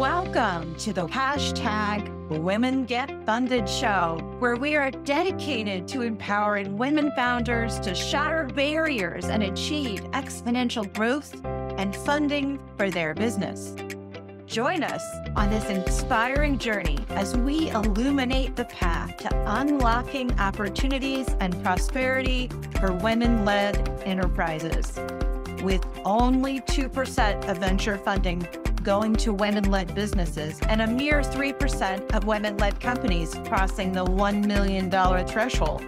Welcome to the Women Get Funded show, where we are dedicated to empowering women founders to shatter barriers and achieve exponential growth and funding for their business. Join us on this inspiring journey as we illuminate the path to unlocking opportunities and prosperity for women-led enterprises. With only 2% of venture funding going to women-led businesses and a mere 3% of women-led companies crossing the $1 million threshold,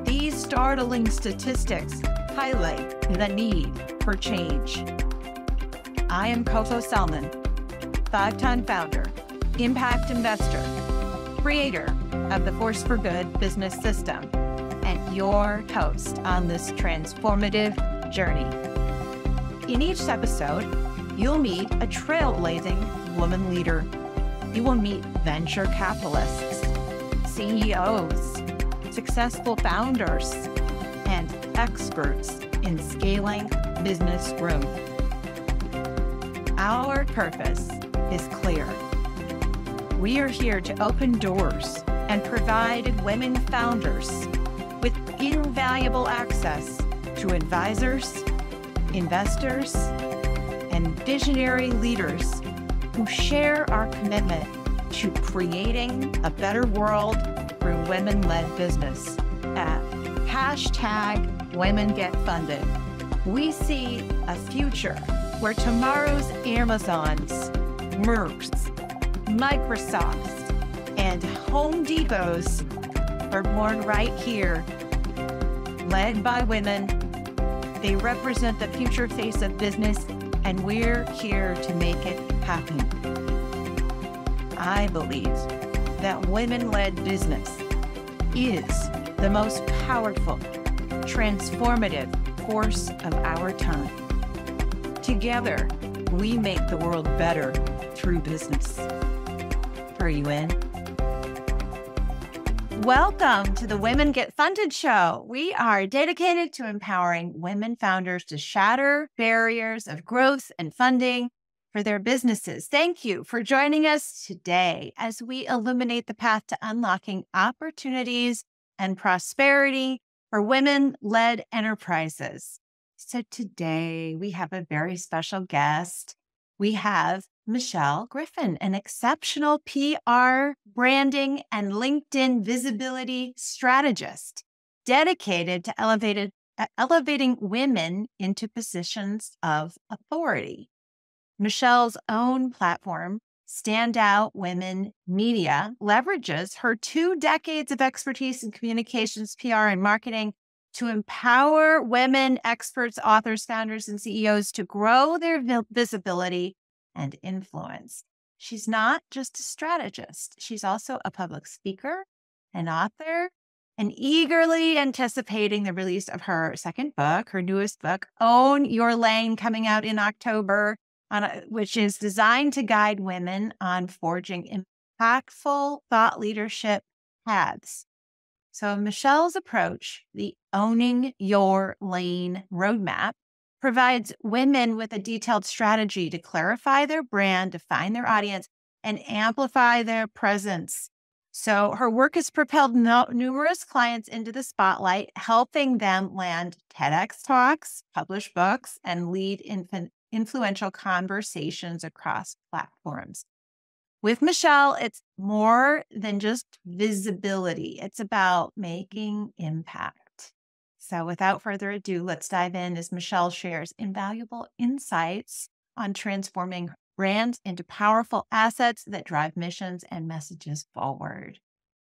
these startling statistics highlight the need for change. I am Coco Selman, 5-time founder, impact investor, creator of the Force for Good business system, and your host on this transformative journey. In each episode, you'll meet a trailblazing woman leader. You will meet venture capitalists, CEOs, successful founders, and experts in scaling business growth. Our purpose is clear. We are here to open doors and provide women founders with invaluable access to advisors, investors, and visionary leaders who share our commitment to creating a better world through women-led business at Women Get Funded. We see a future where tomorrow's Amazons, Mercks, Microsofts, and Home Depots are born right here, led by women. They represent the future face of business, and we're here to make it happen. I believe that women-led business is the most powerful, transformative force of our time. Together, we make the world better through business. Are you in? Welcome to the Women Get Funded show. We are dedicated to empowering women founders to shatter barriers of growth and funding for their businesses. Thank you for joining us today as we illuminate the path to unlocking opportunities and prosperity for women-led enterprises. So today we have a very special guest. We have Michelle Griffin, an exceptional PR, branding, and LinkedIn visibility strategist dedicated to elevating women into positions of authority. Michelle's own platform, Standout Women Media, leverages her 2 decades of expertise in communications, PR, and marketing to empower women, experts, authors, founders, and CEOs to grow their visibility and influence. She's not just a strategist. She's also a public speaker, an author, and eagerly anticipating the release of her second book, her newest book, Own Your Lane, coming out in October, which is designed to guide women on forging impactful thought leadership paths. So Michelle's approach, the Owning Your Lane roadmap, provides women with a detailed strategy to clarify their brand, define their audience, and amplify their presence. So her work has propelled numerous clients into the spotlight, helping them land TEDx talks, publish books, and lead influential conversations across platforms. With Michelle, it's more than just visibility. It's about making impact. So without further ado, let's dive in as Michelle shares invaluable insights on transforming brands into powerful assets that drive missions and messages forward.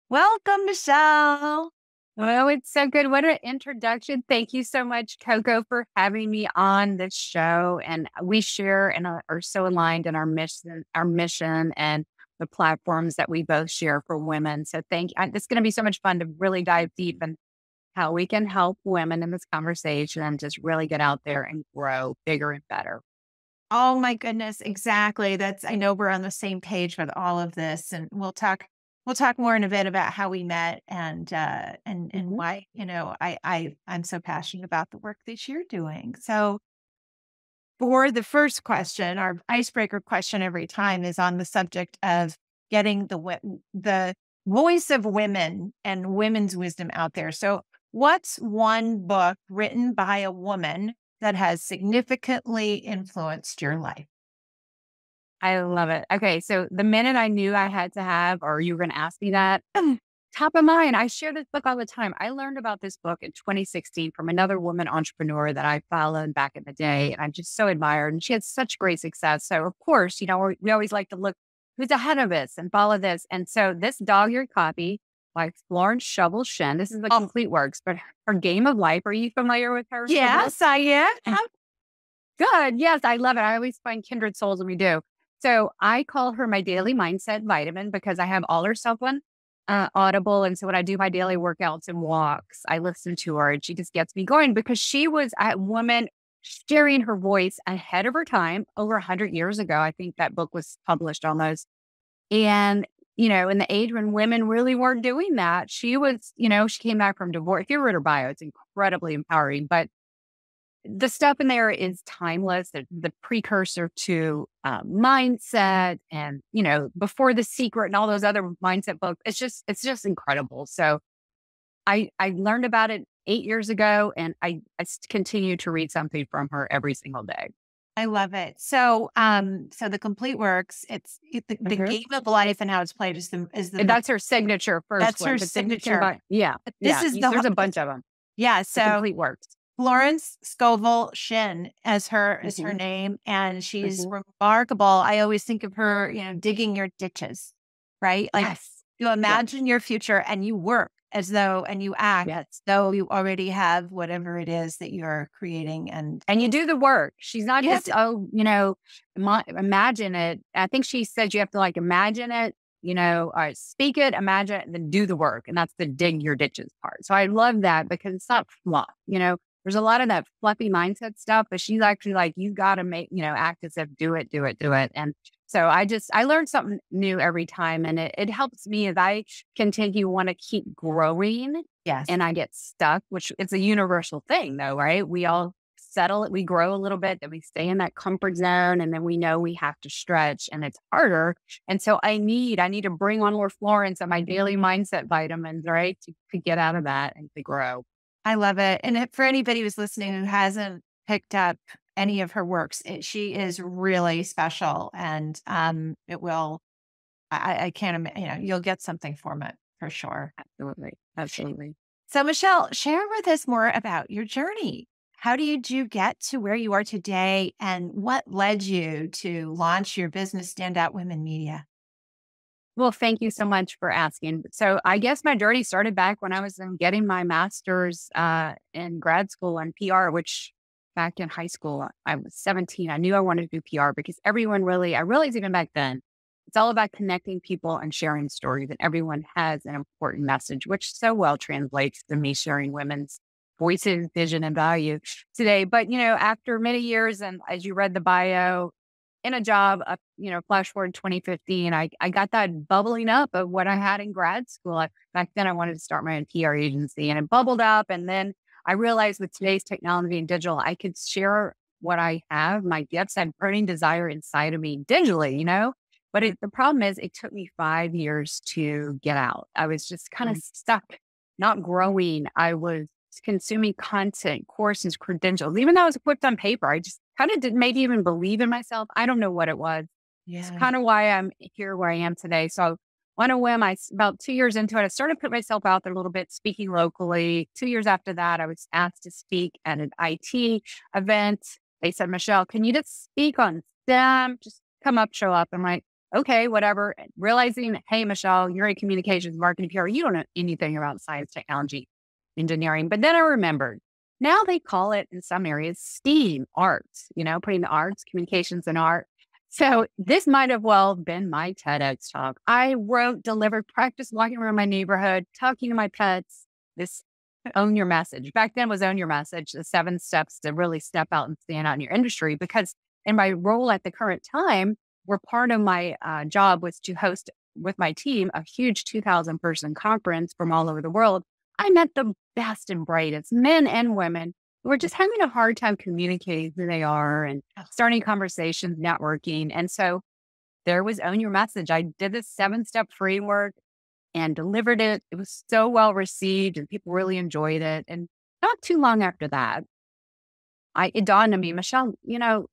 Welcome, Michelle. Oh, it's so good. What an introduction. Thank you so much, Coco, for having me on this show. And we share and are so aligned in our mission and the platforms that we both share for women. So it's going to be so much fun to really dive deep in how we can help women in this conversation and just really get out there and grow bigger and better. Oh my goodness, exactly. I know we're on the same page with all of this, and we'll talk more in a bit about how we met and why, I'm so passionate about the work that you're doing. So for the first question, our icebreaker question every time is on the subject of getting the voice of women and women's wisdom out there. So what's one book written by a woman that has significantly influenced your life? I love it. Okay. So the minute I knew I had to have, or you were going to ask me that, top of mind, I share this book all the time. I learned about this book in 2016 from another woman entrepreneur that I followed back in the day. And I just so admired. And she had such great success. So, of course, we always like to look who's ahead of us and follow this. And so this dog-eared copy by Florence Scovel Shinn, this is the complete works, but her Game of Life. Are you familiar with her? Yes, I am. Good. Yes, I love it. I always find kindred souls when we do. So I call her my daily mindset vitamin because I have all her stuff on Audible. And so when I do my daily workouts and walks, I listen to her and she just gets me going because she was a woman sharing her voice ahead of her time over 100 years ago. I think that book was published almost. And, in the age when women really weren't doing that, she was, she came back from divorce. If you read her bio, it's incredibly empowering. But the stuff in there is timeless. The precursor to mindset and, before The Secret and all those other mindset books. It's just incredible. So I learned about it 8 years ago and I continue to read something from her every single day. I love it. So, so the complete works. The Game of Life and how it's played is that's her signature first. That's her signature. There's a bunch of them. Yeah. So the complete works. Florence Scovel Shinn as her name, and she's remarkable. I always think of her, digging your ditches, right? Like you imagine your future and you work as though, and you act as though you already have whatever it is that you're creating, and you do the work. She's not just imagine it. I think she said you have to imagine it, speak it, imagine it, and then do the work, and that's the dig your ditches part. So I love that because it's not fluff, There's a lot of that fluffy mindset stuff, but she's actually you got to make, act as if do it. And so I learned something new every time. And it helps me as I want to keep growing. Yes. And I get stuck, which it's a universal thing though, right? We all settle it. We grow a little bit, then we stay in that comfort zone. And then we know we have to stretch and it's harder. And so I need to bring on more Florence and my daily mindset vitamins, right? To get out of that and to grow. I love it. And for anybody who's listening who hasn't picked up any of her works, she is really special. And it will, I can't imagine, you'll get something from it for sure. Absolutely. So Michelle, share with us more about your journey. How did you get to where you are today and what led you to launch your business, Standout Women Media? Well, thank you so much for asking. So I guess my journey started back when I was getting my master's in grad school in PR, which back in high school, I was 17. I knew I wanted to do PR because I realized even back then, it's all about connecting people and sharing stories. And everyone has an important message, which so well translates to me sharing women's voices, vision, and value today. But, after many years, and as you read the bio, in a job, flash forward 2015, I got that bubbling up of what I had in grad school. Back then, I wanted to start my own PR agency, and it bubbled up. And then I realized with today's technology and digital, I could share what I have, my gifts, and burning desire inside of me digitally, But the problem is, it took me 5 years to get out. I was just kind of stuck, not growing. I was consuming content, courses, credentials. Even though I was equipped on paper, I just kind of didn't maybe even believe in myself. I don't know what it was. Yeah. It's kind of why I'm here where I am today. So on a whim, about 2 years into it, I started putting myself out there a little bit, speaking locally. 2 years after that, I was asked to speak at an IT event. They said, Michelle, can you just speak on STEM? Just come up, show up. I'm like, okay, whatever. Realizing, hey, Michelle, you're in communications, marketing, PR. You don't know anything about science, technology, engineering. But then I remembered, now they call it in some areas STEAM, arts, putting the arts, communications and art. So this might have well been my TEDx talk. I wrote, delivered, practiced walking around my neighborhood, talking to my pets, this own your message. Back then was own your message, the 7 steps to really step out and stand out in your industry. Because in my role at the current time, where part of my job was to host with my team a huge 2,000 person conference from all over the world, I met the best and brightest men and women who are just having a hard time communicating who they are and starting conversations, networking. And so there was Own Your Message. I did this 7-step framework and delivered it. It was so well received and people really enjoyed it. And not too long after that, it dawned on me, Michelle,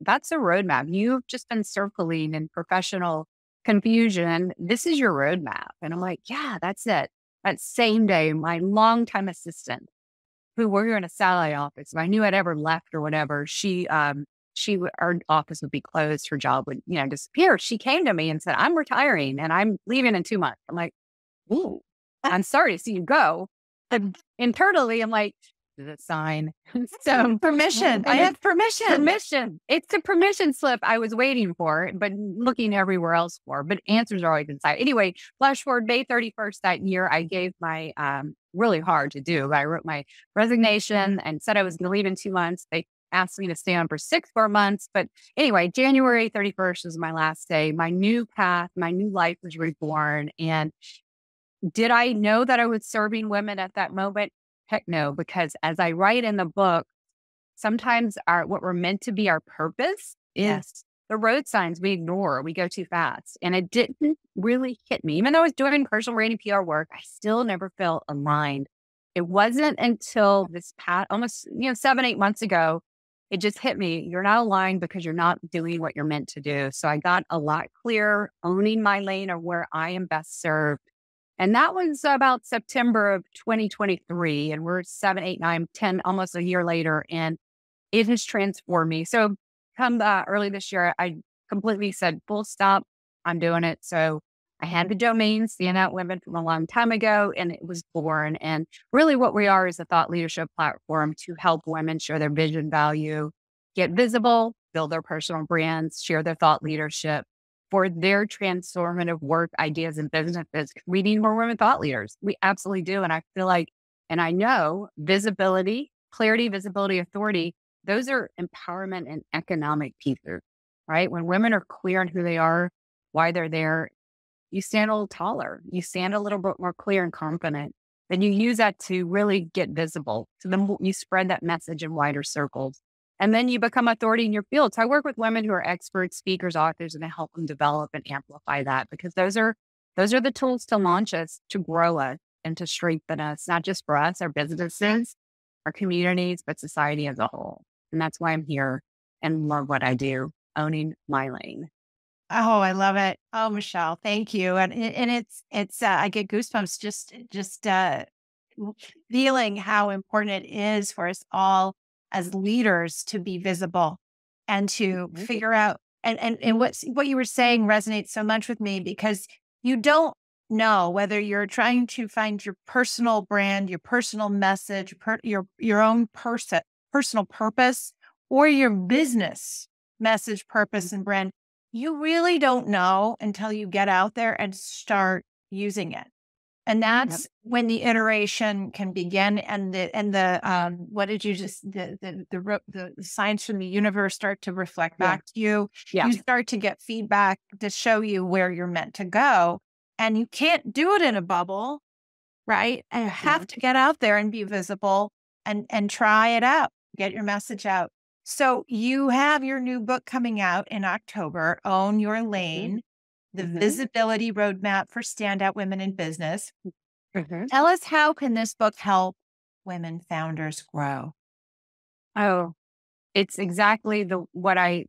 that's a roadmap. You've just been circling in professional confusion. This is your roadmap. And I'm like, yeah, that's it. That same day, my longtime assistant, who we were in a satellite office, if I knew I'd ever left or whatever, our office would be closed. Her job would, disappear. She came to me and said, I'm retiring and I'm leaving in 2 months. I'm like, ooh, I'm sorry to see you go. And internally, I'm like, is it sign? So permission. I have permission. Permission. It's a permission slip I was waiting for, but looking everywhere else for. But answers are always inside. Anyway, flash forward May 31st that year, I gave my really hard to do. I wrote my resignation and said I was going to leave in 2 months. They asked me to stay on for 6 more months. But anyway, January 31st was my last day. My new path, my new life was reborn. And did I know that I was serving women at that moment? Heck no, because as I write in the book, sometimes what we're meant to be our purpose is the road signs we ignore. We go too fast. And it didn't really hit me. Even though I was doing personal branding PR work, I still never felt aligned. It wasn't until this past almost 7-8 months ago, it just hit me. You're not aligned because you're not doing what you're meant to do. So I got a lot clearer, owning my lane of where I am best served. And that was about September of 2023. And we're 7, 8, 9, 10, almost a year later. And it has transformed me. So come early this year, I completely said, full stop, I'm doing it. So I had the domain Standout Women from a long time ago, and it was born. And really what we are is a thought leadership platform to help women share their vision, value, get visible, build their personal brands, share their thought leadership for their transformative work, ideas, and businesses. We need more women thought leaders. We absolutely do. And I feel like, and I know visibility, clarity, visibility, authority, those are empowerment and economic pieces, right? When women are clear on who they are, why they're there, you stand a little taller. You stand a little bit more clear and confident. Then you use that to really get visible. So then you spread that message in wider circles. And then you become authority in your field. So I work with women who are experts, speakers, authors, and I help them develop and amplify that, because those are the tools to launch us, to grow us, and to strengthen us, not just for us, our businesses, our communities, but society as a whole. And that's why I'm here and love what I do, owning my lane. Oh, I love it. Oh, Michelle, thank you. And it's I get goosebumps just feeling how important it is for us all as leaders to be visible and to figure out, and what you were saying resonates so much with me, because you don't know whether you're trying to find your personal brand, your personal message, your own personal purpose, or your business message, purpose, and brand. You really don't know until you get out there and start using it. And that's when the iteration can begin, and the what did you just the signs from the universe start to reflect back to you. You start to get feedback to show you where you're meant to go, and you can't do it in a bubble, right? And you have to get out there and be visible and try it out, get your message out. So you have your new book coming out in October, Own Your Lane, the Visibility Roadmap for Standout Women in Business. Tell us, how can this book help women founders grow? Oh, it's exactly what I,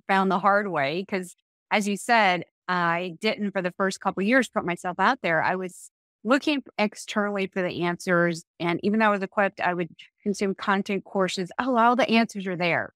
found the hard way. Because as you said, I didn't for the first couple of years put myself out there. I was looking externally for the answers. And even though I was equipped, I would consume content courses. Oh, all the answers are there.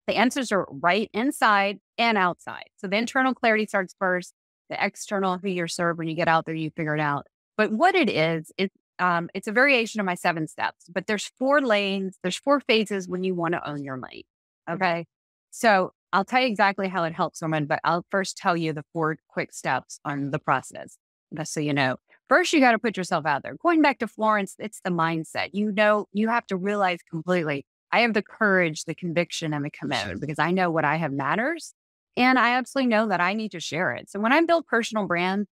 The answers are right inside and outside. So the internal clarity starts first. The external, who you're served, when you get out there, you figure it out. But what it is, it's a variation of my 7 steps. But there's 4 lanes. There's 4 phases when you want to own your lane. Okay. So I'll tell you exactly how it helps women, but I'll first tell you the 4 quick steps on the process, just so you know. First, you got to put yourself out there. Going back to Florence, it's the mindset. You have to realize completely, I have the courage, the conviction, and the commitment, because I know what I have matters. And I absolutely know that I need to share it. So when I build personal brand,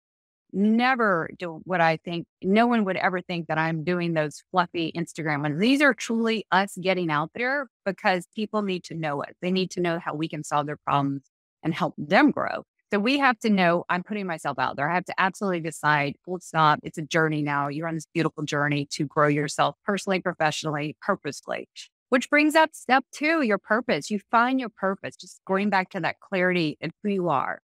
never do what I think. No one would ever think that I'm doing those fluffy Instagram ones. These are truly us getting out there because people need to know it. They need to know how we can solve their problems and help them grow. So we have to know I'm putting myself out there. I have to absolutely decide, full stop. It's a journey now. You're on this beautiful journey to grow yourself personally, professionally, purposefully, which brings up step 2, your purpose. You find your purpose, just going back to that clarity of who you are,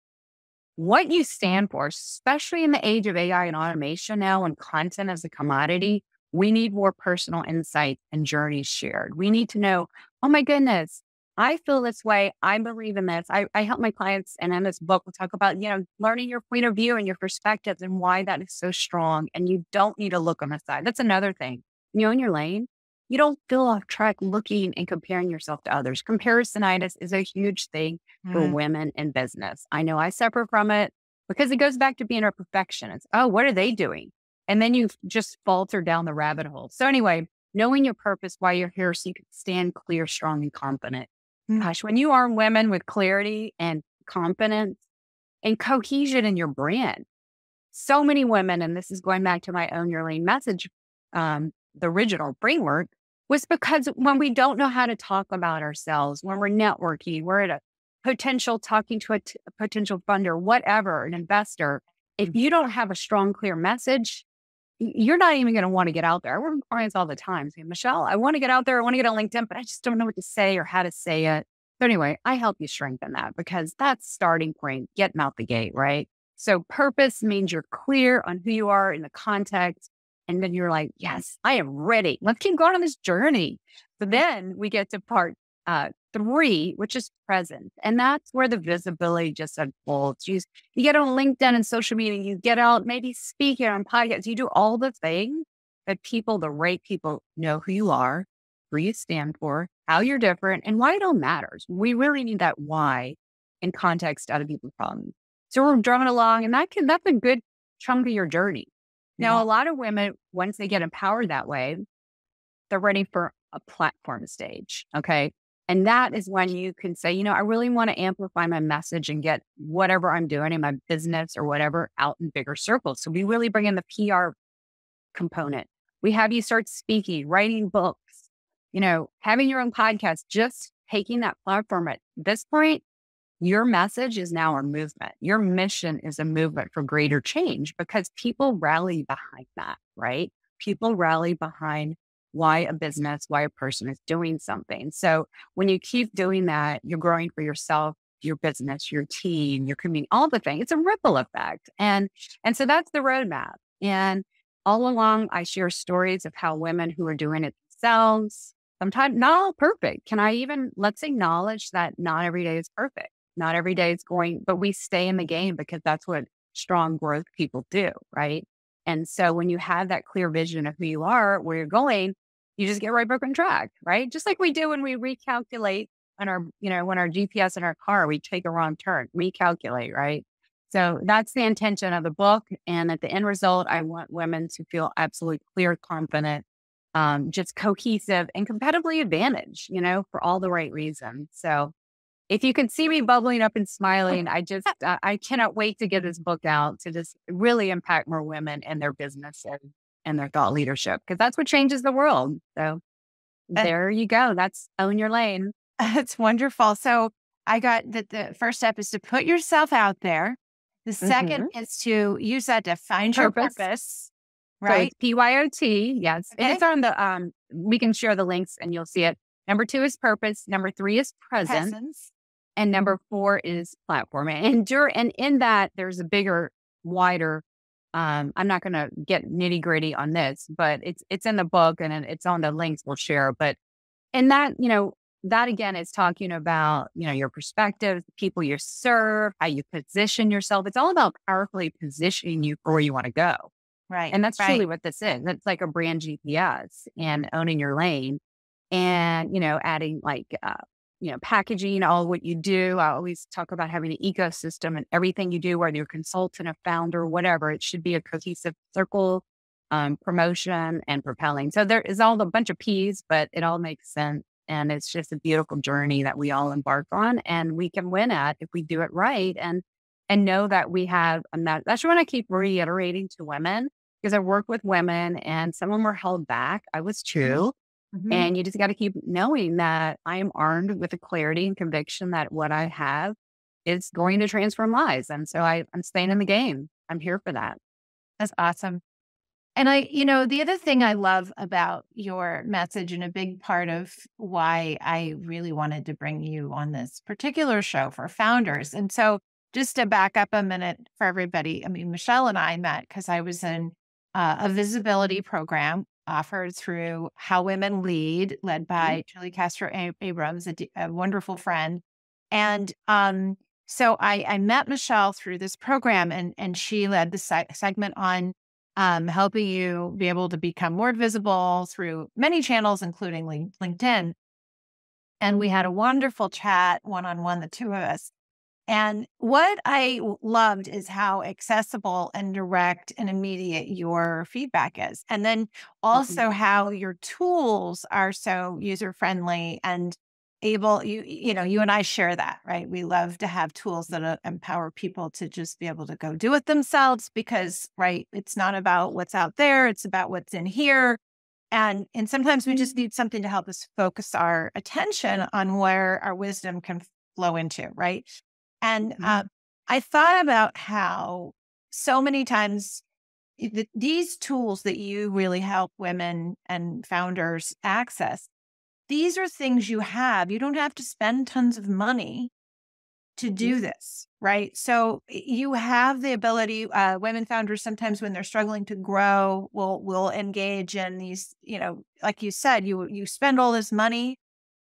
what you stand for, especially in the age of AI and automation now and content as a commodity. We need more personal insight and journeys shared. We need to know, oh my goodness, I feel this way. I believe in this. I help my clients, and in this book, we'll talk about, learning your point of view and your perspectives and why that is so strong. And you don't need to look on the side. That's another thing. In your lane, you don't feel off track looking and comparing yourself to others. Comparisonitis is a huge thing for women in business. I know I suffer from it because it goes back to being a perfectionist. Oh, what are they doing? And then you just falter down the rabbit hole. So anyway, knowing your purpose, why you're here, so you can stand clear, strong, and confident. Gosh, when you arm women with clarity and confidence and cohesion in your brand, so many women, and this is going back to my Own Your Lane message, the original framework, was because when we don't know how to talk about ourselves, when we're networking, we're at a potential talking to a potential funder, whatever, an investor, if you don't have a strong, clear message, you're not even going to want to get out there. I work with clients all the time saying, Michelle, I want to get out there. I want to get on LinkedIn, but I just don't know what to say or how to say it. So anyway, I help you strengthen that because that's starting point, getting out the gate, right? So purpose means you're clear on who you are in the context. And then you're like, yes, I am ready. Let's keep going on this journey. So then we get to part 3, which is present. And that's where the visibility just unfolds. You get on LinkedIn and social media, you get out, maybe speaking on podcasts, you do all the things that the right people know who you are, who you stand for, how you're different, and why it all matters. We really need that why in context out of people's problems. So we're drumming along, and that's a good chunk of your journey. Now, a lot of women, once they get empowered that way, they're ready for a platform stage. Okay. And that is when you can say, I really want to amplify my message and get whatever I'm doing in my business or whatever out in bigger circles. So we really bring in the PR component. We have you start speaking, writing books, having your own podcast, just taking that platform. At this point, your message is now a movement. Your mission is a movement for greater change because people rally behind that, right? People rally behind why a business, why a person is doing something. So when you keep doing that, you're growing for yourself, your business, your team, your community, all the things. It's a ripple effect. And so that's the roadmap. And all along, I share stories of how women who are doing it themselves, sometimes not all perfect. Let's acknowledge that not every day is perfect. Not every day is but we stay in the game because that's what strong growth people do, right? And so when you have that clear vision of who you are, where you're going, you just get right back on track, right? Just like we do when we recalculate on when our GPS in our car, we take a wrong turn, recalculate, right? So that's the intention of the book. And at the end result, I want women to feel absolutely clear, confident, just cohesive and competitively advantaged, for all the right reasons. So if you can see me bubbling up and smiling, I cannot wait to get this book out to just really impact more women in their business and their thought leadership, because that's what changes the world. So there you go. That's Own Your Lane. It's wonderful. So I got that the first step is to put yourself out there. The second is to use that to find your purpose, right? So PYOT, yes. Okay. And it's on the, we can share the links and you'll see it. Number 2 is purpose. Number 3 is presence. And number 4 is platform. And in that, there's a bigger, wider, I'm not going to get nitty gritty on this, but it's in the book and it's on the links we'll share. But in that, that again is talking about, your perspective, the people you serve, how you position yourself. It's all about powerfully positioning you for where you want to go. Right. And that's truly what this is. It's like a brand GPS and owning your lane and, adding packaging all what you do. I always talk about having an ecosystem and everything you do, whether you're a consultant, a founder, whatever, it should be a cohesive circle, promotion and propelling. So there is all a bunch of P's, but it all makes sense. And it's just a beautiful journey that we all embark on and we can win at if we do it right. And and know that we have a that's what I keep reiterating to women, because I work with women and some of them were held back. I was too. Mm-hmm. And you just got to keep knowing that I am armed with the clarity and conviction that what I have is going to transform lives. And so I'm staying in the game. I'm here for that. That's awesome. And the other thing I love about your message, and a big part of why I really wanted to bring you on this particular show for founders. And so just to back up a minute for everybody, I mean, Michelle and I met because I was in a visibility program offered through How Women Lead, led by Julie Castro Abrams, a wonderful friend. And so I met Michelle through this program, and she led the segment on helping you be able to become more visible through many channels, including LinkedIn. And we had a wonderful chat one-on-one, the two of us. And what I loved is how accessible and direct and immediate your feedback is. And then also how your tools are so user-friendly and able, you and I share that, right? We love to have tools that empower people to just be able to go do it themselves because, right, it's not about what's out there, it's about what's in here. And sometimes we just need something to help us focus our attention on where our wisdom can flow into, right? And I thought about how so many times these tools that you really help women and founders access, these are things you have. You don't have to spend tons of money to do this, right? So you have the ability, women founders sometimes when they're struggling to grow will engage in these, like you said, you spend all this money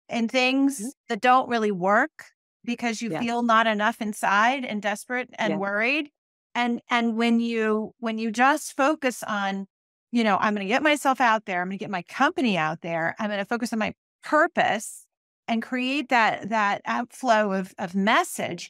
in things that don't really work because you feel not enough inside and desperate and worried. And when you just focus on, I'm going to get myself out there, I'm going to get my company out there, I'm going to focus on my purpose and create that outflow of message.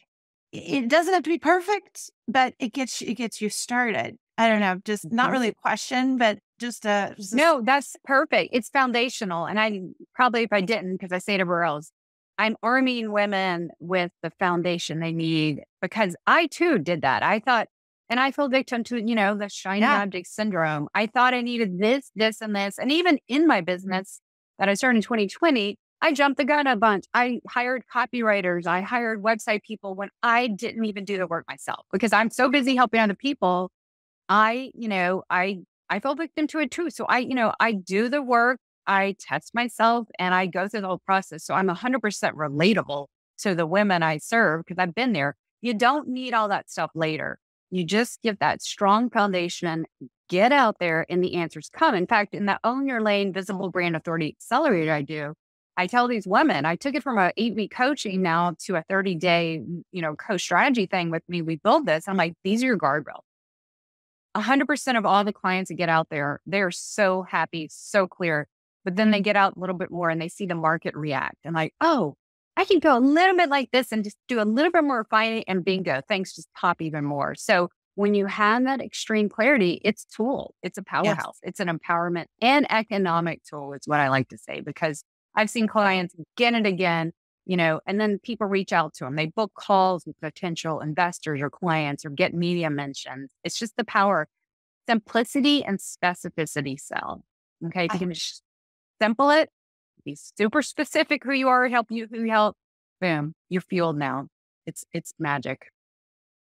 It doesn't have to be perfect, but it gets you started. I don't know, just not really a question, but just no, that's perfect. It's foundational. And I probably, if I didn't, because I say it everywhere else, I'm arming women with the foundation they need, because I too did that. I thought, and I fell victim to, the shiny object syndrome. I thought I needed this, this, and this. And even in my business that I started in 2020, I jumped the gun a bunch. I hired copywriters. I hired website people when I didn't even do the work myself because I'm so busy helping other people. I fell victim to it too. So I do the work, I test myself, and I go through the whole process. So I'm 100% relatable to the women I serve because I've been there. You don't need all that stuff later. You just give that strong foundation, get out there, and the answers come. In fact, in the Own Your Lane Visible Brand Authority Accelerator I tell these women, I took it from a 8-week coaching now to a 30-day, coach strategy thing with me. We build this. I'm like, these are your guardrails. 100% of all the clients that get out there, they're so happy, so clear. But then they get out a little bit more and they see the market react and like, oh, I can go a little bit like this and just do a little bit more refining and bingo, things just pop even more. So when you have that extreme clarity, it's a tool. It's a powerhouse. It's an empowerment and economic tool is what I like to say, because I've seen clients again and again, and then people reach out to them. They book calls with potential investors or clients or get media mentions. It's just the power, simplicity and specificity sell. Okay. If you can just simple it, be super specific who you are, help you, who you help, boom, you're fueled now. It's magic.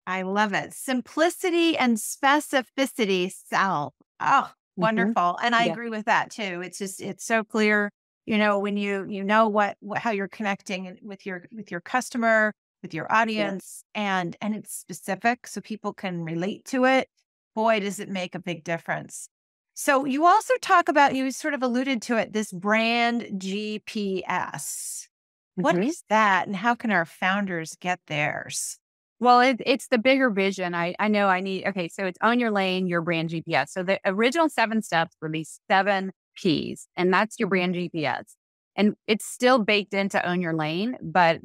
I love it. Simplicity and specificity sell. Oh, wonderful. And I agree with that too. It's so clear. When you know what how you're connecting with your customer, with your audience, and it's specific so people can relate to it. Boy, does it make a big difference. So you also talk about, you sort of alluded to it, this brand GPS. What is that, and how can our founders get theirs? Well, it's the bigger vision. I know I need, okay, so it's Own Your Lane, your brand GPS. So the original 7 steps were these 7 Ps, and that's your brand GPS. And it's still baked into Own Your Lane, but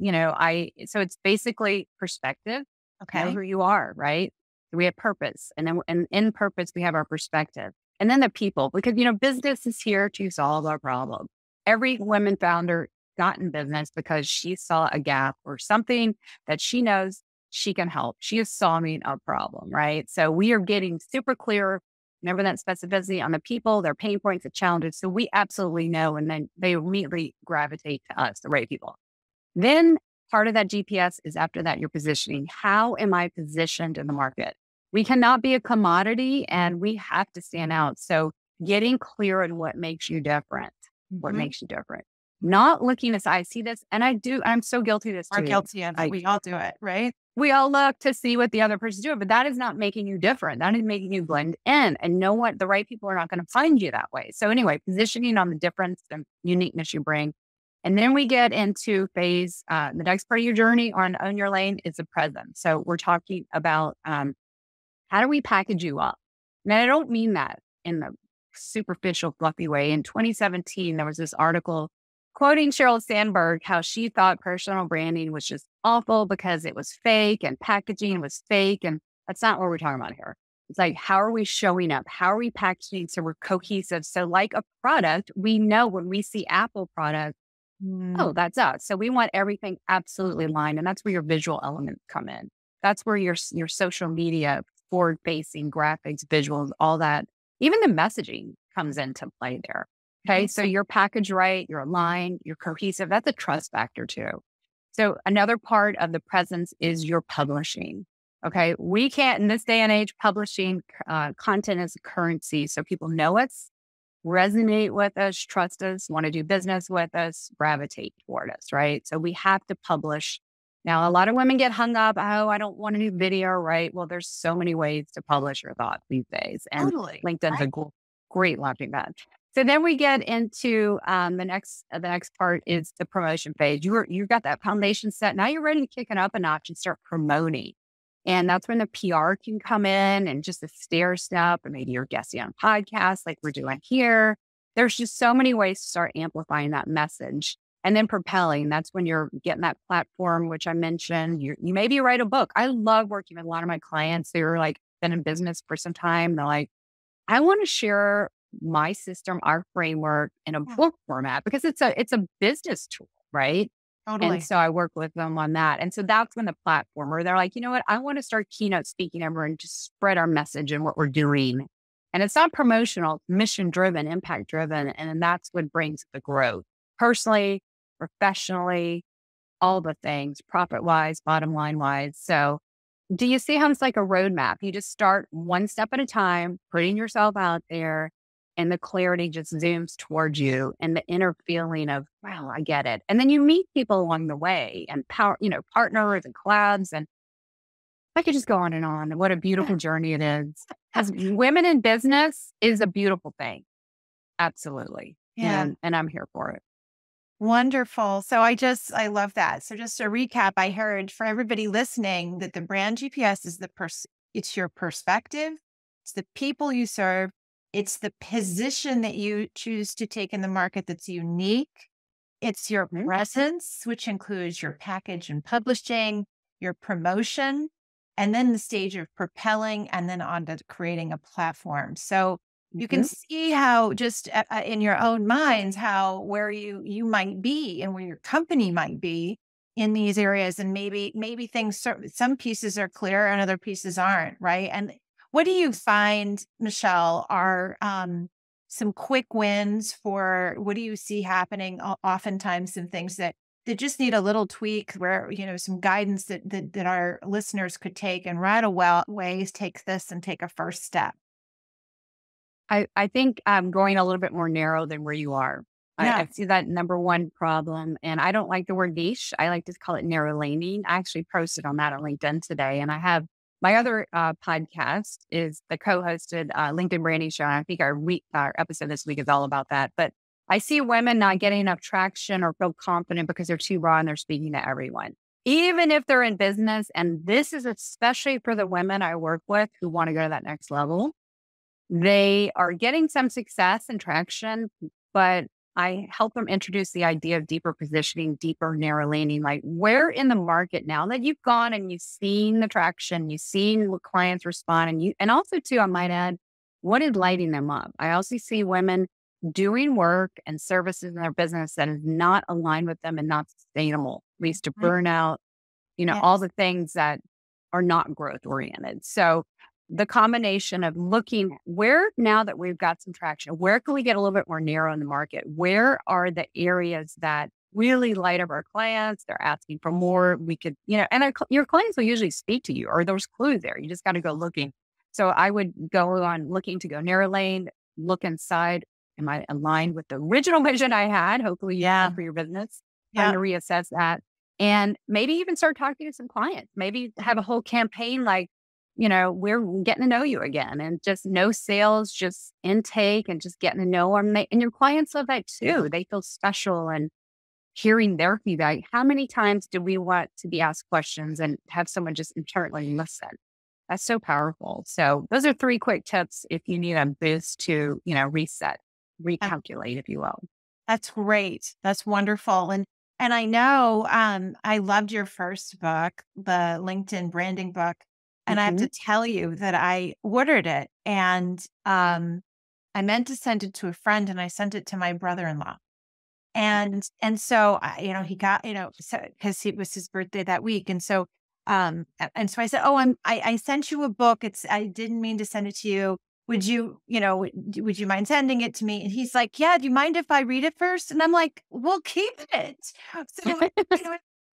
so it's basically perspective. Okay. Know who you are, right? So we have purpose, and then in purpose, we have our perspective. And then the people, because, business is here to solve our problem. Every women founder got in business because she saw a gap or something that she knows she can help. She is solving a problem, right? So we are getting super clear. Remember that specificity on the people, their pain points, the challenges. So we absolutely know, and then they immediately gravitate to us, the right people. Then part of that GPS is after that, your positioning. How am I positioned in the market? We cannot be a commodity and we have to stand out. So getting clear on what makes you different, what makes you different. Not looking as I see this, and I'm so guilty of this too. We're guilty of it. We all do it, right? We all look to see what the other person's doing, but that is not making you different. That is making you blend in and know what the right people are not going to find you that way. So anyway, positioning on the difference and uniqueness you bring. And then we get into phase, the next part of your journey on Own Your Lane is the present. So we're talking about how do we package you up? Now, I don't mean that in the superficial, fluffy way. In 2017, there was this article quoting Sheryl Sandberg, how she thought personal branding was just awful because it was fake and packaging was fake. And that's not what we're talking about here. It's like, how are we showing up? How are we packaging so we're cohesive? So like a product, we know when we see Apple product, oh, that's us. So we want everything absolutely aligned. And that's where your visual elements come in. That's where your social media, forward-facing graphics, visuals, all that, even the messaging comes into play there. Okay. So you're packaged right, you're aligned, you're cohesive. That's a trust factor too. So another part of the presence is your publishing. Okay. We can't, in this day and age, publishing content is a currency. So people know us, resonate with us, trust us, want to do business with us, gravitate toward us. Right. So we have to publish. Now, a lot of women get hung up. Oh, I don't want to do video. Right. Well, there's so many ways to publish your thoughts these days. And LinkedIn's a great launching pad. So then we get into the next part is the promotion phase. You got that foundation set. Now you're ready to kick it up a notch and start promoting. And that's when the PR can come in and just a stair step, or maybe you're guesting on podcasts like we're doing here. There's just so many ways to start amplifying that message. And then propelling, that's when you're getting that platform, which I mentioned. You maybe write a book. I love working with a lot of my clients. They're like been in business for some time. They're like, I want to share my system, our framework in a book format because it's a business tool, right? Totally. And so I work with them on that. And so that's when the platform where they're like, you know what, I want to start keynote speaking everywhere and just spread our message and what we're doing. And it's not promotional, it's mission driven, impact driven. And then that's what brings the growth personally, professionally, all the things, profit wise, bottom line wise. So do you see how it's like a roadmap? You just start one step at a time, putting yourself out there, and the clarity just zooms towards you and the inner feeling of, wow, I get it. And then you meet people along the way and partners and collabs. And I could just go on and on. What a beautiful journey it is. As women in business is a beautiful thing. Absolutely. Yeah. And I'm here for it. Wonderful. So I love that. So just to recap, I heard for everybody listening that the brand GPS is it's your perspective. It's the people you serve. It's the position that you choose to take in the market that's unique. It's your presence, which includes your package and publishing, your promotion, and then the stage of propelling, and then on to creating a platform. So you can see how just in your own minds, where you might be and where your company might be in these areas. And maybe things, some pieces are clear and other pieces aren't, right? And what do you find, Michelle, are some quick wins for what do you see happening oftentimes, some things that just need a little tweak where, some guidance that our listeners could take and right away take this and take a first step? I think I'm going a little bit more narrow than where you are. Yeah. I see that number one problem. And I don't like the word niche. I like to call it narrow laning. I actually posted on that on LinkedIn today. And I have my other podcast is the co-hosted LinkedIn branding show. And I think our episode this week is all about that. But I see women not getting enough traction or feel confident because they're too raw and they're speaking to everyone, even if they're in business. And this is especially for the women I work with who want to go to that next level. They are getting some success and traction, but I help them introduce the idea of deeper positioning, deeper narrow laning, like where in the market now that you've gone and you've seen the traction, you've seen what clients respond, and also too, I might add, what is lighting them up? I also see women doing work and services in their business that is not aligned with them and not sustainable, leads to burnout, all the things that are not growth oriented. So the combination of looking where, now that we've got some traction, where can we get a little bit more narrow in the market? Where are the areas that really light up our clients? They're asking for more. We could, and your clients will usually speak to you, or there's clues there. You just got to go looking. So I would go on looking to go narrow lane, look inside. Am I aligned with the original vision I had? Hopefully you have for your business. Trying to reassess that. And maybe even start talking to some clients. Maybe have a whole campaign like, we're getting to know you again, and just no sales, just intake and just getting to know them. And your clients love that too. They feel special and hearing their feedback. How many times do we want to be asked questions and have someone just internally listen? That's so powerful. So those are 3 quick tips if you need a boost to, reset, recalculate, if you will. That's great. That's wonderful. And I know I loved your first book, the LinkedIn branding book. And I have to tell you that I ordered it, and I meant to send it to a friend, and I sent it to my brother-in-law. And so, he got, because it was his birthday that week. And so I said, oh, I sent you a book. I didn't mean to send it to you. Would you, would you mind sending it to me? And he's like, yeah, do you mind if I read it first? And I'm like, well, keep it. So,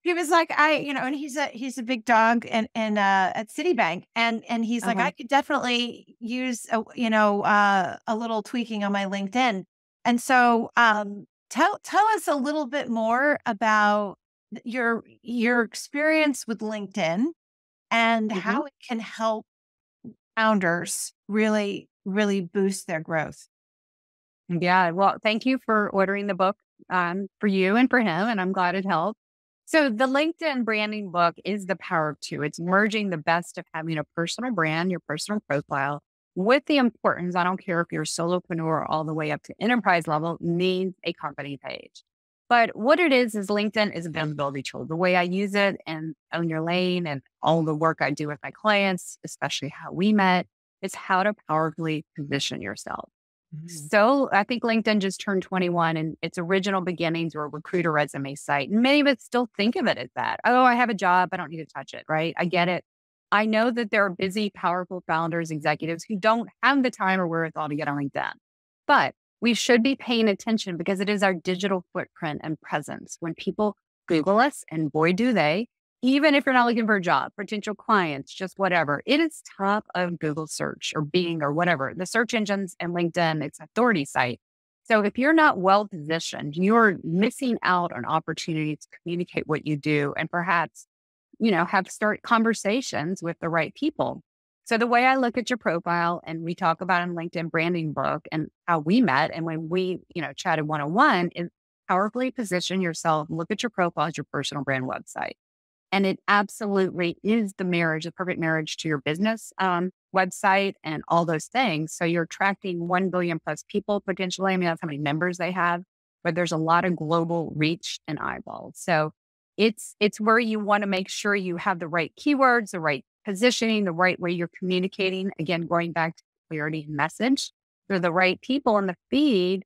he was like, and he's a big dog and at Citibank. And he's like, I could definitely use, a little tweaking on my LinkedIn. And so, tell us a little bit more about your experience with LinkedIn and how it can help founders really, really boost their growth. Yeah. Well, thank you for ordering the book for you and for him. And I'm glad it helped. So the LinkedIn branding book is the power of 2. It's merging the best of having a personal brand, your personal profile, with the importance, I don't care if you're a solopreneur all the way up to enterprise level, needs a company page. But what it is LinkedIn is a visibility tool. The way I use it and Own Your Lane and all the work I do with my clients, especially how we met, is how to powerfully position yourself. So I think LinkedIn just turned 21, and its original beginnings were a recruiter resume site. And many of us still think of it as that. Oh, I have a job. I don't need to touch it. Right. I get it. I know that there are busy, powerful founders, executives who don't have the time or wherewithal to get on LinkedIn. But we should be paying attention because it is our digital footprint and presence. When people Google us, and boy, do they, even if you're not looking for a job, potential clients, just whatever, it is top of Google search or Bing or whatever. The search engines and LinkedIn, it's an authority site. So if you're not well positioned, you're missing out on opportunities to communicate what you do and perhaps, start conversations with the right people. So the way I look at your profile, and we talk about in LinkedIn branding book and how we met and when we, chatted one-on-one, is powerfully position yourself, look at your profile as your personal brand website. And it absolutely is the perfect marriage to your business website and all those things. So you're attracting 1 billion plus people potentially. I mean, that's how many members they have, but there's a lot of global reach and eyeballs. So it's where you want to make sure you have the right keywords, the right positioning, the right way you're communicating. Again, going back to clarity and message, they're the right people in the feed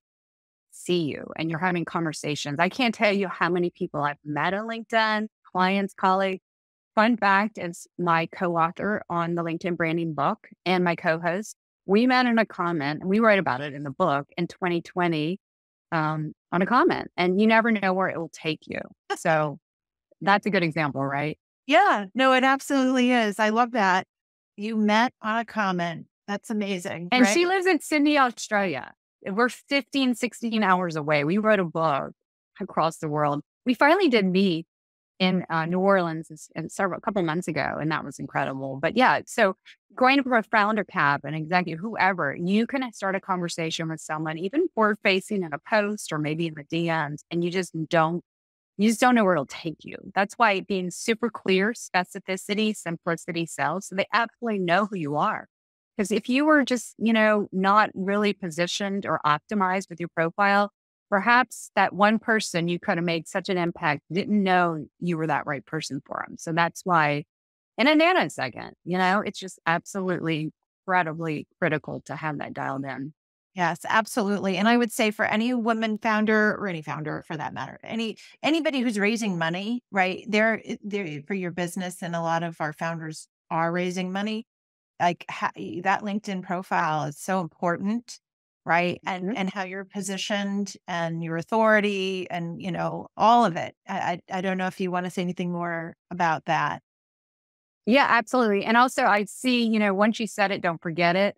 see you and you're having conversations. I can't tell you how many people I've met on LinkedIn, clients, colleagues. Fun fact is my co-author on the LinkedIn branding book and my co-host, we met in a comment, and we write about it in the book in 2020 on a comment, and you never know where it will take you. So that's a good example, right? Yeah, no, it absolutely is. I love that. You met on a comment. That's amazing. And right? she lives in Sydney, Australia. We're 15, 16 hours away. We wrote a book across the world. We finally did meet in New Orleans a couple months ago, and that was incredible. But yeah, so going to a founder cap, an executive, whoever, you can start a conversation with someone, even forward facing in a post or maybe in the DMs, and you just don't know where it'll take you. That's why being super clear, specificity, simplicity sells. So they absolutely know who you are. Because if you were just, not really positioned or optimized with your profile, perhaps that one person you could have made such an impact didn't know you were that right person for them. So that's why in a nanosecond, it's just absolutely incredibly critical to have that dialed in. Yes, absolutely. And I would say for any woman founder or any founder for that matter, anybody who's raising money, right? They're for your business. And a lot of our founders are raising money, like that LinkedIn profile is so important, right? And how you're positioned and your authority and, all of it. I don't know if you want to say anything more about that. Yeah, absolutely. And also I see, once you said it, don't forget it.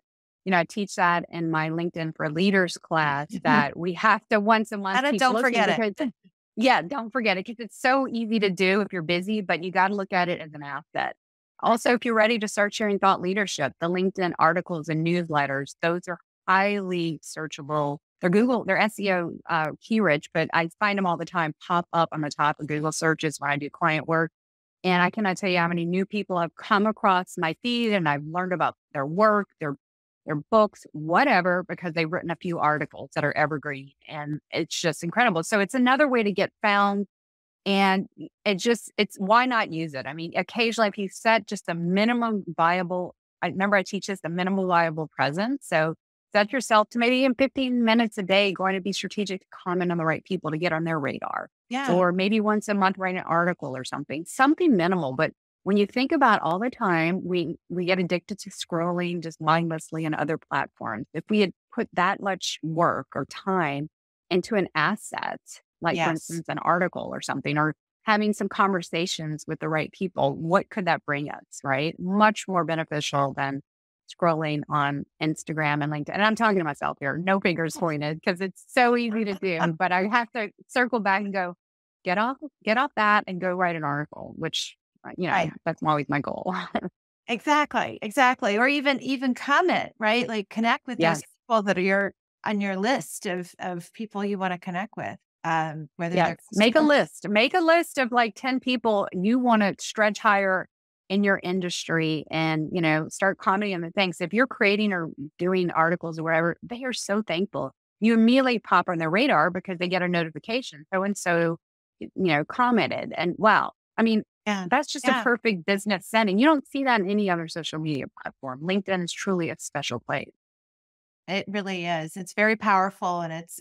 I teach that in my LinkedIn for Leaders class that we have to once a month keep Don't looking forget it. because yeah, don't forget it because it's so easy to do if you're busy, but you got to look at it as an asset. Also, if you're ready to start sharing thought leadership, the LinkedIn articles and newsletters, those are highly searchable. They're SEO key rich, but I find them all the time pop up on the top of Google searches when I do client work. And I cannot tell you how many new people have come across my feed and I've learned about their work, their books, whatever, because they've written a few articles that are evergreen. And it's just incredible. So it's another way to get found. And it's why not use it? I mean, occasionally if you set just a minimum viable, I remember I teach this, the minimal viable presence. So set yourself to maybe in 15 minutes a day, going to be strategic to comment on the right people to get on their radar. Yeah. Or maybe once a month, write an article or something minimal. But when you think about all the time, we get addicted to scrolling just mindlessly on other platforms. If we had put that much work or time into an asset, like for instance, an article or something, or having some conversations with the right people, what could that bring us, right? Much more beneficial than scrolling on Instagram and LinkedIn. And I'm talking to myself here, no fingers pointed, because it's so easy to do. But I have to circle back and go, get off that and go write an article, which, Right. that's always my goal. Exactly. Or even comment, right? Like connect with those people that are on your list of people you want to connect with. Whether they're Make a list of like 10 people you want to stretch higher in your industry and, start commenting on the things. If you're creating or doing articles or whatever, they are so thankful. You immediately pop on their radar because they get a notification. So, commented and wow. I mean, that's just a perfect business setting. You don't see that in any other social media platform. LinkedIn is truly a special place. It really is. It's very powerful. And it's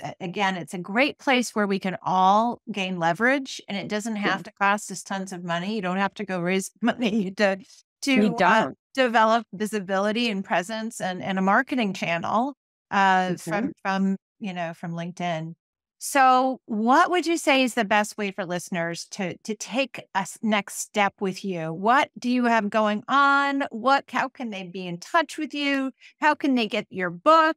a great place where we can all gain leverage and it doesn't have to cost us tons of money. You don't have to go raise money to develop visibility and presence and a marketing channel from LinkedIn. So what would you say is the best way for listeners to take a next step with you? What do you have going on? How can they be in touch with you? How can they get your book?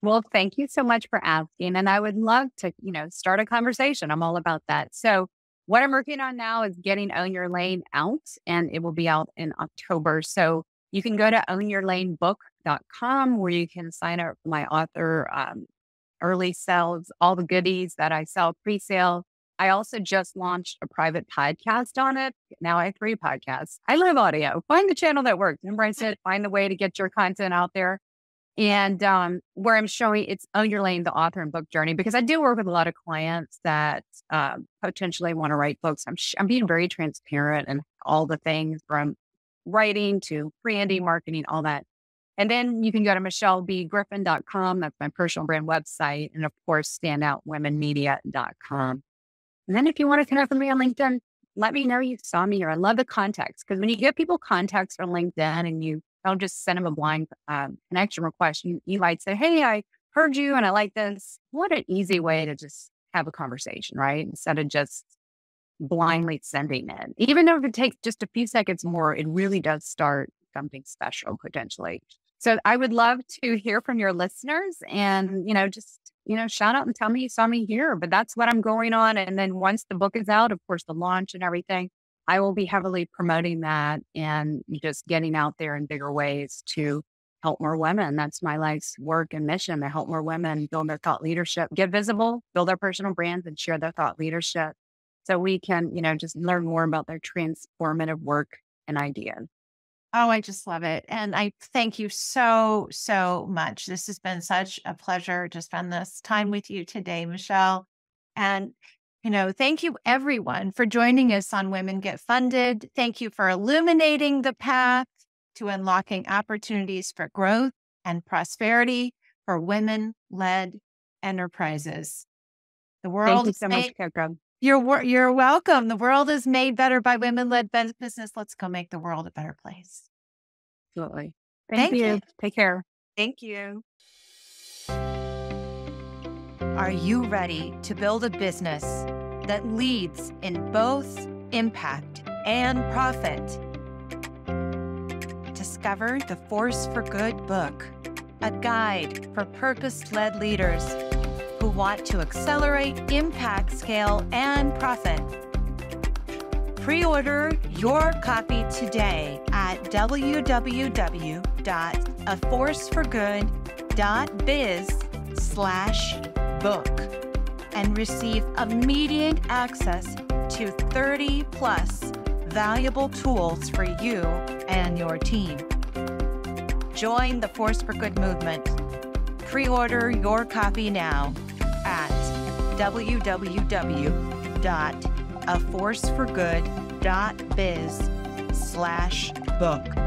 Well, thank you so much for asking. And I would love to, start a conversation. I'm all about that. So what I'm working on now is getting Own Your Lane out, and it will be out in October. So you can go to ownyourlanebook.com where you can sign up for my author early sales, all the goodies that I sell pre-sale. I also just launched a private podcast on it. Now I have 3 podcasts. I love audio. Find the channel that works. Remember I said, find the way to get your content out there. And where I'm showing it's Own Your Lane, the author and book journey, because I do work with a lot of clients that potentially want to write books. I'm being very transparent and all the things from writing to branding, marketing, all that. And then you can go to michellebgriffin.com. That's my personal brand website. And of course, standoutwomenmedia.com. And then if you want to connect with me on LinkedIn, let me know you saw me here. I love the context because when you give people context on LinkedIn and you don't just send them a blind connection request, you might say, hey, I heard you and I like this. What an easy way to just have a conversation, right? Instead of just blindly sending it. Even though if it takes just a few seconds more, it really does start something special potentially. So I would love to hear from your listeners and, shout out and tell me you saw me here. But that's what I'm going on. And then once the book is out, of course, the launch and everything, I will be heavily promoting that and just getting out there in bigger ways to help more women. That's my life's work and mission, to help more women build their thought leadership, get visible, build their personal brands, and share their thought leadership so we can, just learn more about their transformative work and ideas. Oh, I just love it. And I thank you so, so much. This has been such a pleasure to spend this time with you today, Michelle. And, thank you everyone for joining us on Women Get Funded. Thank you for illuminating the path to unlocking opportunities for growth and prosperity for women-led enterprises. The world Thank you so much, Coco. You're welcome. The world is made better by women-led business. Let's go make the world a better place. Absolutely. Thank you. Take care. Thank you. Are you ready to build a business that leads in both impact and profit? Discover the Force for Good book, a guide for purpose-led leaders who want to accelerate impact, scale, and profit. Pre-order your copy today at www.aforceforgood.biz/book and receive immediate access to 30 plus valuable tools for you and your team. Join the Force for Good movement. Pre-order your copy now at www.aforceforgood.biz/book.